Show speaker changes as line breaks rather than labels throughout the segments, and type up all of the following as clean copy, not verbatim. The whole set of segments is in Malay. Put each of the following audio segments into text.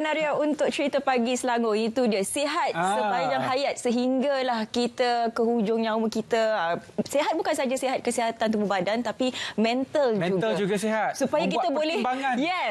Senario untuk cerita pagi Selangor itu dia sihat sepanjang hayat sehinggalah kita ke hujung nyawa kita. Sihat bukan saja sihat kesihatan tubuh badan tapi mental
juga sihat.
Supaya
Membuat
kita boleh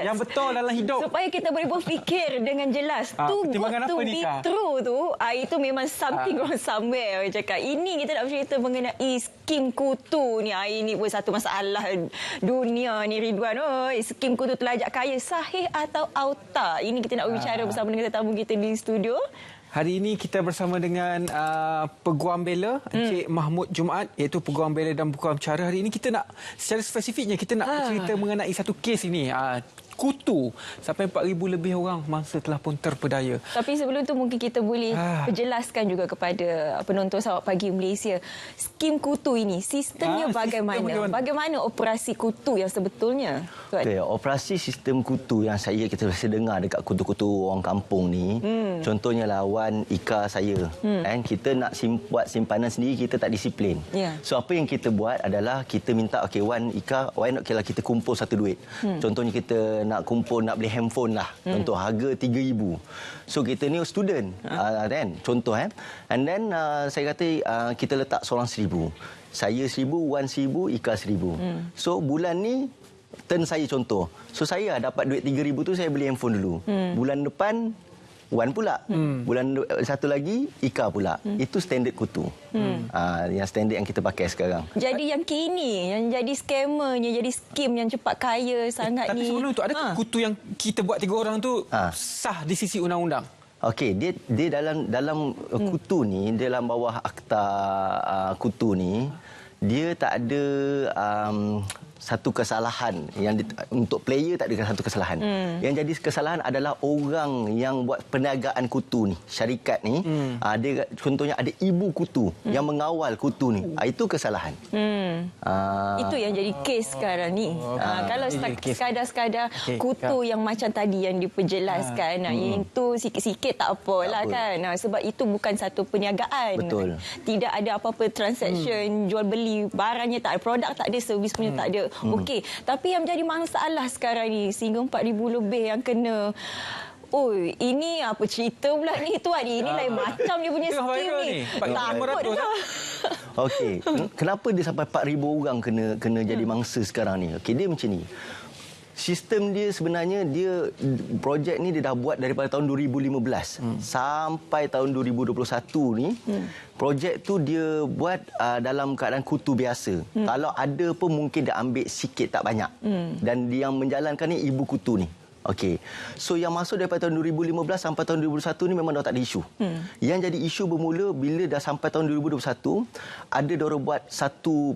yang betul dalam hidup.
Supaya kita boleh berfikir dengan jelas. Too good to be true tu itu memang something wrong somewhere. Cakap ini kita nak cerita mengenai skim kutu ni. Ini pun satu masalah dunia ni, Ridwan. Skim kutu telajak kaya sahih atau auta? Ini kita nak berbicara bersama dengan tetamu kita di studio.
Hari ini kita bersama dengan Peguam Bela Encik Mahmud Jumaat, iaitu Peguam Bela dan Peguam Cara. Hari ini kita nak secara spesifiknya kita nak bercerita mengenai satu kes ini. Kutu sampai 4,000 lebih orang mangsa telah pun terpedaya.
Tapi sebelum tu mungkin kita boleh perjelaskan juga kepada penonton Sawak Pagi Malaysia, skim kutu ini sistemnya bagaimana? Bagaimana operasi kutu yang sebetulnya?
Okay, operasi sistem kutu yang kita biasa dengar dekat kutu-kutu orang kampung ni, contohnya lawan Ika saya. Kita nak buat simpanan sendiri, kita tak disiplin. So apa yang kita buat adalah kita minta, okay, Wan Ika, why not kita kumpul satu duit. Contohnya kita nak beli handphone lah, contoh harga 3,000. So kita ni student, kan, contoh and then saya kata kita letak seorang 1,000, saya 1,000, Wan 1,000, Ika 1,000. So bulan ni turn saya contoh, so saya dapat duit 3,000 tu saya beli handphone dulu. Bulan depan Wan pula, bulan satu lagi Ika pula. Itu standard kutu. Yang standard yang kita pakai sekarang.
Jadi yang kini, yang jadi skamernya, jadi skim yang cepat kaya sangat
tapi
ni.
Tapi sebelum tu, ada kutu yang kita buat 3 orang tu sah di sisi undang-undang?
Okey, dia dalam kutu ni, dalam bawah akta kutu ni, dia tak ada satu kesalahan untuk player, tak ada satu kesalahan. Yang jadi kesalahan adalah orang yang buat perniagaan kutu ni, syarikat ni, dia contohnya ada ibu kutu yang mengawal kutu ni. Itu kesalahan.
Itu yang jadi kes sekarang ni. Kalau sekadar kutu yang macam tadi yang diperjelaskan, itu sikit-sikit tak apalah kan. Sebab itu bukan satu perniagaan.
Betul.
Tidak ada apa-apa transaction, jual beli barangnya tak ada, produk tak ada, servis punya tak ada. Okey, tapi yang menjadi masalah sekarang ni sehingga 4,000 lebih yang kena. Ini apa cerita pula ni tuan? Ini lain macam dia punya skim ni. Takut dah.
Okey, kenapa dia sampai 4,000 orang kena jadi mangsa sekarang ni? Okey, dia macam ni. Sistem dia sebenarnya, projek ni dia dah buat daripada tahun 2015 sampai tahun 2021 ni. Projek tu dia buat dalam keadaan kutu biasa. Kalau ada pun mungkin dia ambil sikit tak banyak. Dan dia yang menjalankan ni ibu kutu ni. Okey. So yang masuk daripada tahun 2015 sampai tahun 2021 ni memang dah tak ada isu. Yang jadi isu bermula bila dah sampai tahun 2021, ada diorang buat satu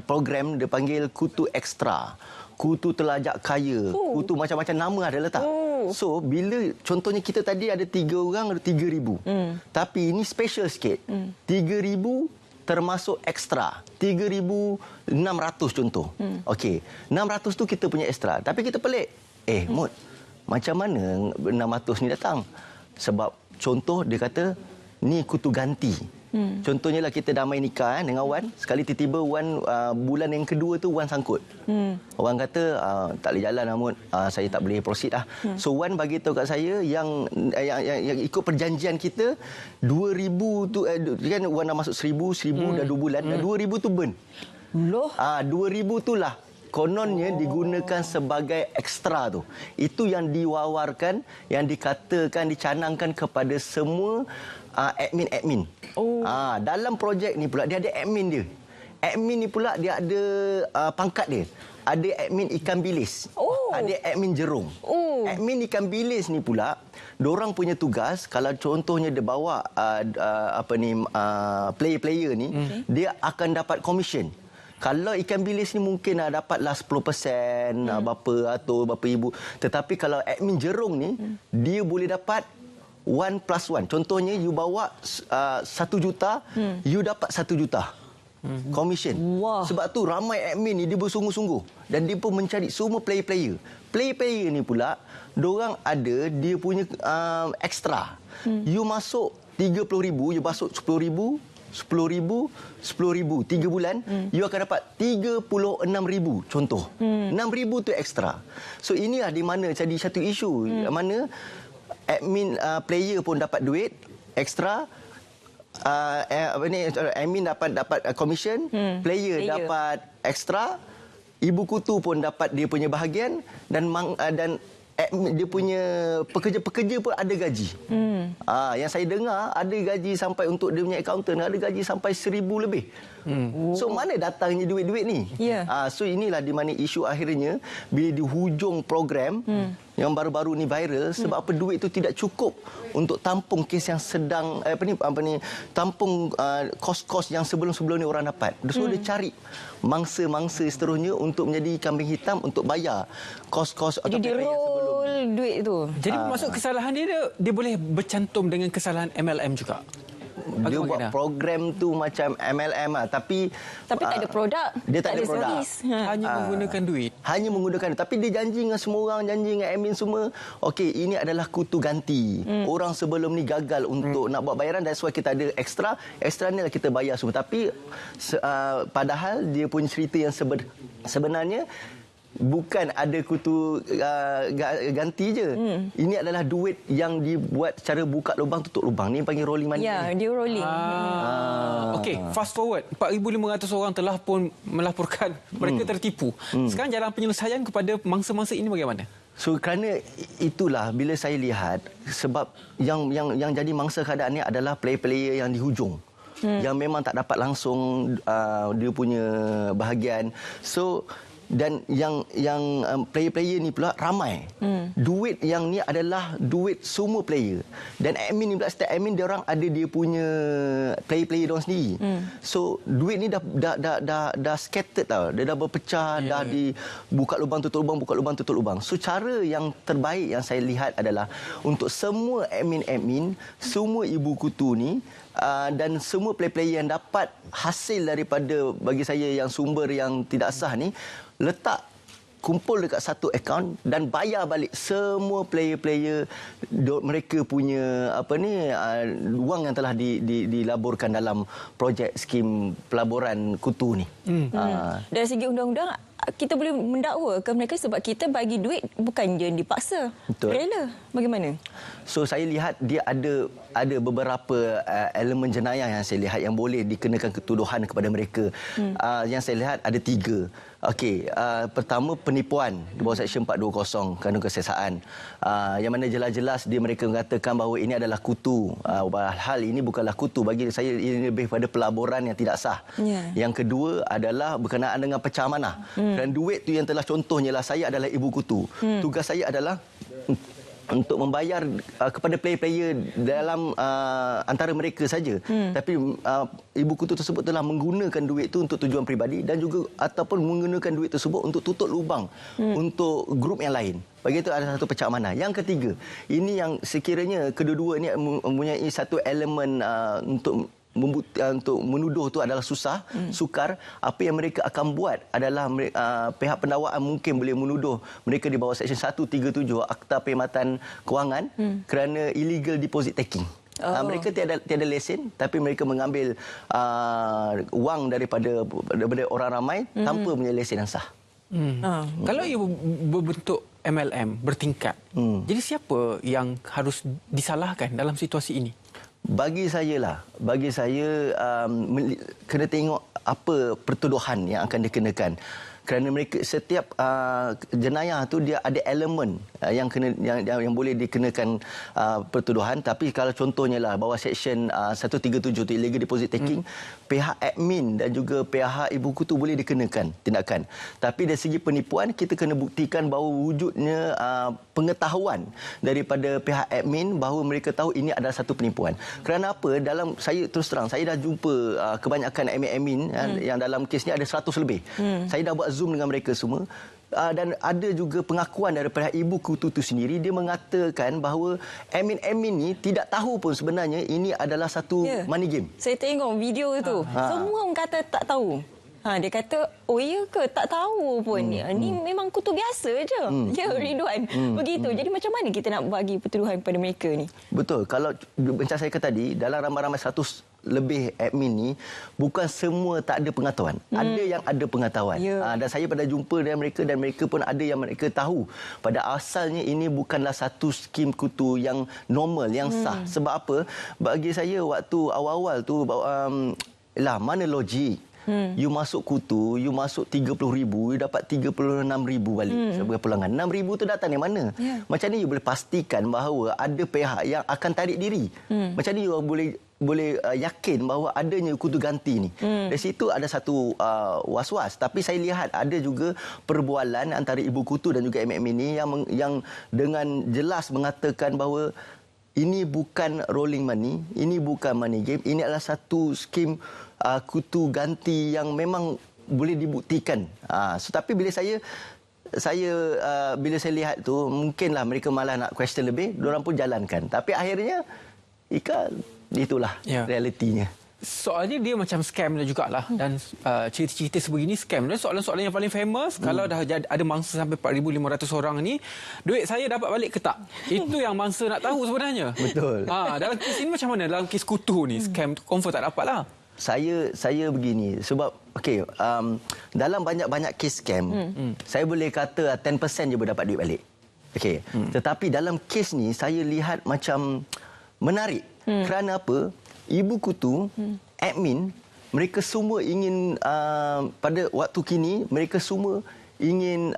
program dia panggil kutu ekstra. Kutu telajak kaya, kutu macam-macam nama ada letak. So, bila contohnya kita tadi ada 3 orang, ada 3,000. Tapi ini special sikit. 3,000 termasuk ekstra. 3,600 contoh. Okey, 600 tu kita punya ekstra. Tapi kita pelik. Mud, macam mana 600 ni datang? Sebab contoh dia kata, ni kutu ganti. Contohnya lah kita dah main nikah dengan Wan, sekali tiba-tiba Wan bulan yang kedua tu Wan sangkut. Orang kata tak boleh jalan Mahmud, saya tak boleh proceed lah. So Wan bagi tahu kat saya yang ikut perjanjian kita 2,000 tu kan Wan dah masuk 1,000 dah 2 bulan, dah 2,000 tu burn. 2,000 tu lah kononnya digunakan sebagai ekstra tu. Itu yang diwawarkan, yang dikatakan, dicanangkan kepada semua admin-admin. Dalam projek ni pula dia ada admin dia. Admin ni pula dia ada pangkat dia. Ada admin ikan bilis. Ada admin jerung. Admin ikan bilis ni pula, diorang punya tugas kalau contohnya dia bawa player-player ni, dia akan dapat komisen. Kalau ikan bilis ni mungkin dapatlah 10%, berapa ibu. Tetapi kalau admin jerung ni, dia boleh dapat 1+1. Contohnya, you bawa 1 juta, you dapat 1 juta. Komisen. Sebab tu ramai admin ni dia bersungguh-sungguh. Dan dia pun mencari semua player-player. Player-player ni pula, diorang ada dia punya ekstra. You masuk 30,000, you masuk 10,000, 10,000, 10,000, 3 bulan, you akan dapat 36,000 contoh. 6,000 tu ekstra. So inilah di mana jadi satu isu, mana admin player pun dapat duit ekstra. Admin dapat commission, player dapat ekstra, ibu kutu pun dapat dia punya bahagian, dan dia punya pekerja-pekerja pun ada gaji. Yang saya dengar ada gaji sampai untuk dia punya accountant ada gaji sampai 1,000 lebih. So mana datangnya duit-duit ni? So inilah di mana isu akhirnya bila di hujung program yang baru-baru ni viral sebab apa duit itu tidak cukup untuk tampung kes yang sedang tampung kos-kos yang sebelum-sebelum ni orang dapat. So dia cari mangsa-mangsa seterusnya untuk menjadi kambing hitam untuk bayar kos-kos atau
jadi roll duit tu.
Jadi maksud kesalahan dia boleh bercantum dengan kesalahan MLM juga.
Dia buat program tu macam MLM tapi
tak ada produk.
Dia tak ada produk.
Hanya menggunakan duit.
Hanya menggunakan. Tapi dia janji dengan semua orang, janji dengan admin semua. Okey, ini adalah kutu ganti. Orang sebelum ni gagal untuk nak buat bayaran, that's why kita ada ekstra. Ekstra ni lah kita bayar semua. Tapi padahal dia punya cerita yang sebenarnya bukan ada kutu ganti je. Ini adalah duit yang dibuat secara buka lubang tutup lubang. Ni panggil rolling money.
Ya, dia rolling.
Okey, fast forward. 4,500 orang telah pun melaporkan mereka tertipu. Sekarang jalan penyelesaian kepada mangsa-mangsa ini bagaimana?
So kerana itulah bila saya lihat sebab yang jadi mangsa keadaan ni adalah player-player yang di hujung. Yang memang tak dapat langsung dia punya bahagian. So dan yang player-player ni pula ramai. Duit yang ni adalah duit semua player. Dan admin ni pula setiap admin dia orang ada dia punya player-player dia orang sendiri. So duit ni dah scattered tau. Dia dah berpecah, dah dibuka lubang tutup lubang, buka lubang tutup lubang. So cara yang terbaik yang saya lihat adalah untuk semua admin-admin, semua ibu kutu ni dan semua player-player yang dapat hasil daripada bagi saya yang sumber yang tidak sah ni letak kumpul dekat satu akaun dan bayar balik semua player-player mereka punya wang yang telah dilaburkan dalam projek skim pelaburan kutu ni.
Dari segi undang-undang kita boleh mendakwa ke mereka sebab kita bagi duit bukan je dipaksa. Betul. Rela. Bagaimana?
So saya lihat dia ada beberapa elemen jenayah yang saya lihat yang boleh dikenakan ketuduhan kepada mereka. Yang saya lihat ada 3. Okey, pertama penipuan di bawah Seksyen 420 Kanun Kesiasaan. Yang mana jelas-jelas mereka mengatakan bahawa ini adalah kutu. Hal ini bukanlah kutu. Bagi saya ini lebih pada pelaburan yang tidak sah. Yang kedua adalah berkenaan dengan pecah amanah. Dan duit tu yang telah contohnya lah saya adalah ibu kutu. Tugas saya adalah untuk membayar kepada player-player dalam antara mereka saja. Tapi ibu kutu tersebut telah menggunakan duit itu untuk tujuan peribadi dan juga ataupun menggunakan duit tersebut untuk tutup lubang untuk grup yang lain. Bagi itu ada satu pecah amanah. Yang ketiga, ini yang sekiranya kedua-dua ini mempunyai satu elemen untuk menuduh tu adalah susah, sukar. Apa yang mereka akan buat adalah pihak pendakwaan mungkin boleh menuduh mereka di bawah Seksyen 137 Akta Perkhidmatan Kewangan kerana illegal deposit taking. Mereka tiada lesen tapi mereka mengambil wang daripada orang ramai tanpa punya lesen yang sah.
Kalau ia berbentuk MLM bertingkat, jadi siapa yang harus disalahkan dalam situasi ini?
Bagi saya kena tengok apa pertuduhan yang akan dikenakan. Kerana mereka setiap jenayah tu dia ada elemen yang boleh dikenakan pertuduhan. Tapi kalau contohnya lah bawah Seksyen 137 tu illegal deposit taking, pihak admin dan juga pihak ibu kutu boleh dikenakan tindakan. Tapi dari segi penipuan kita kena buktikan bahawa wujudnya pengetahuan daripada pihak admin bahawa mereka tahu ini adalah satu penipuan. Kerana apa? Saya terus terang saya dah jumpa kebanyakan admin-admin yang dalam kes ni ada 100 lebih. Saya dah buat Zoom dengan mereka semua. Dan ada juga pengakuan daripada ibu kutu itu sendiri. Dia mengatakan bahawa admin-admin ni tidak tahu pun sebenarnya ini adalah satu money game.
Saya tengok video itu. Semua orang kata tak tahu. Dia kata, oh ya ke? Tak tahu pun. Ni memang kutu biasa je. Ya, Ridwan. Begitu. Jadi macam mana kita nak bagi pertuduhan kepada mereka ni?
Betul. Kalau macam saya kata tadi, dalam ramai-ramai 100 lebih admin ni bukan semua tak ada pengetahuan. Ada yang ada pengetahuan. Dan saya pada jumpa dengan mereka dan mereka pun ada yang mereka tahu pada asalnya ini bukanlah satu skim kutu yang normal, yang sah. Sebab apa? Bagi saya waktu awal-awal tu mana logik? You masuk kutu, you masuk 30,000, you dapat 36,000 balik sebagai pulangan. 6,000 tu datang dari mana? Macam ni you boleh pastikan bahawa ada pihak yang akan tarik diri. Macam ni you boleh yakin bahawa adanya kutu ganti ni. Dari situ ada satu was-was. Tapi saya lihat ada juga perbualan antara ibu kutu dan juga MMA ni yang dengan jelas mengatakan bahawa ini bukan rolling money, ini bukan money game, ini adalah satu skim kutu ganti yang memang boleh dibuktikan. Tapi bila saya lihat tu, mungkinlah mereka malah nak question lebih, diorang pun jalankan. Tapi akhirnya, Ika, itulah realitinya.
Soalnya dia macam scam dah jugalah. Dan cerita-cerita sebegini scam. Dan soalan-soalan yang paling famous, kalau dah ada mangsa sampai 4,500 orang ni, duit saya dapat balik ke tak? Itu yang mangsa nak tahu sebenarnya.
Betul.
Dalam kes ini macam mana? Dalam kes kutu ni, scam tu confirm tak dapat lah.
Saya begini, sebab dalam banyak-banyak kes scam, saya boleh kata 10% je boleh dapat duit balik. Tetapi dalam kes ni, saya lihat macam menarik. Kerana apa? Ibu kutu, admin, mereka semua ingin pada waktu kini mereka semua ingin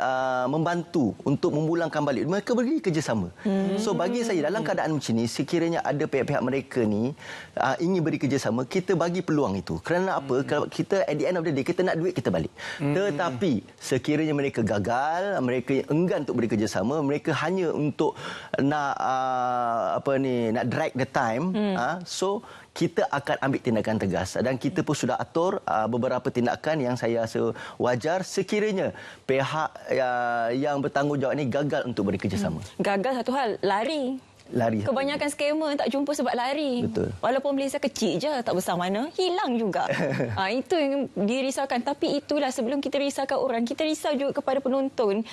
membantu untuk memulangkan balik. Mereka beri kerjasama. So bagi saya dalam keadaan macam ni, sekiranya ada pihak-pihak mereka ni ingin beri kerjasama, kita bagi peluang itu. Kerana apa? Kalau kita at the end of the day kita nak duit kita balik. Tetapi sekiranya mereka gagal, mereka enggan untuk beri kerjasama, mereka hanya untuk nak nak drag the time, so kita akan ambil tindakan tegas dan kita pun sudah atur beberapa tindakan yang saya rasa wajar sekiranya pihak yang bertanggungjawab ini gagal untuk bekerjasama.
Gagal satu hal, lari. Kebanyakan scammer tak jumpa sebab lari.
Betul.
Walaupun Malaysia kecil je, tak besar mana, hilang juga. Itu yang dirisaukan. Tapi itulah sebelum kita risaukan orang, kita risau juga kepada penonton.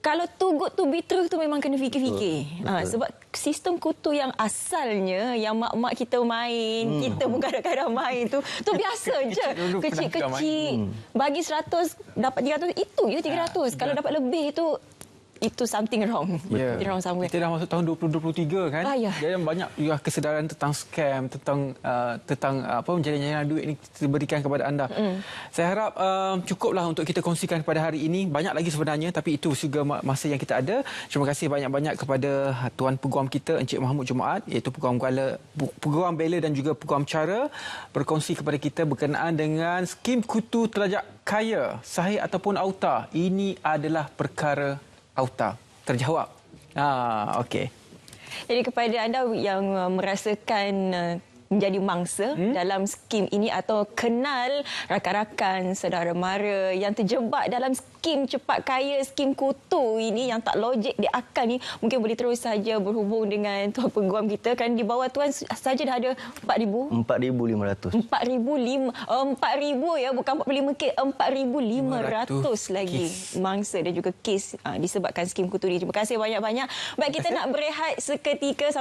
Kalau too good to be true tu memang kena fikir-fikir. Sebab sistem kutu yang asalnya, yang mak-mak kita main, kita pun kadang-kadang main tu biasa je. Kecil-kecil. Bagi 100, dapat 300, itu je 300. Kalau dapat lebih itu something wrong. Wrong somewhere.
Kita dah masuk tahun 2023 kan. Jadi banyak juga kesedaran tentang scam, tentang jalan-jalan duit ini kita berikan kepada anda. Saya harap cukuplah untuk kita kongsikan pada hari ini. Banyak lagi sebenarnya, tapi itu juga masa yang kita ada. Terima kasih banyak-banyak kepada Tuan Peguam kita, Encik Mahmud Jumaat, iaitu Peguam Bela dan juga Peguam Cara, berkongsi kepada kita berkenaan dengan skim kutu terlajak kaya, sahih ataupun auta. Ini adalah perkara auta. Terjawab. Okey.
Jadi kepada anda yang merasakan menjadi mangsa dalam skim ini atau kenal rakan-rakan, saudara mara yang terjebak dalam skim cepat kaya, skim kutu ini yang tak logik di akal ni, mungkin boleh terus saja berhubung dengan Tuan Peguam kita. Kan di bawah Tuan saja dah ada
4,500.
4,000 ya, bukan 45K, 4,500 lagi mangsa dan juga kes disebabkan skim kutu ini. Terima kasih banyak-banyak. Baik, kita nak berehat seketika.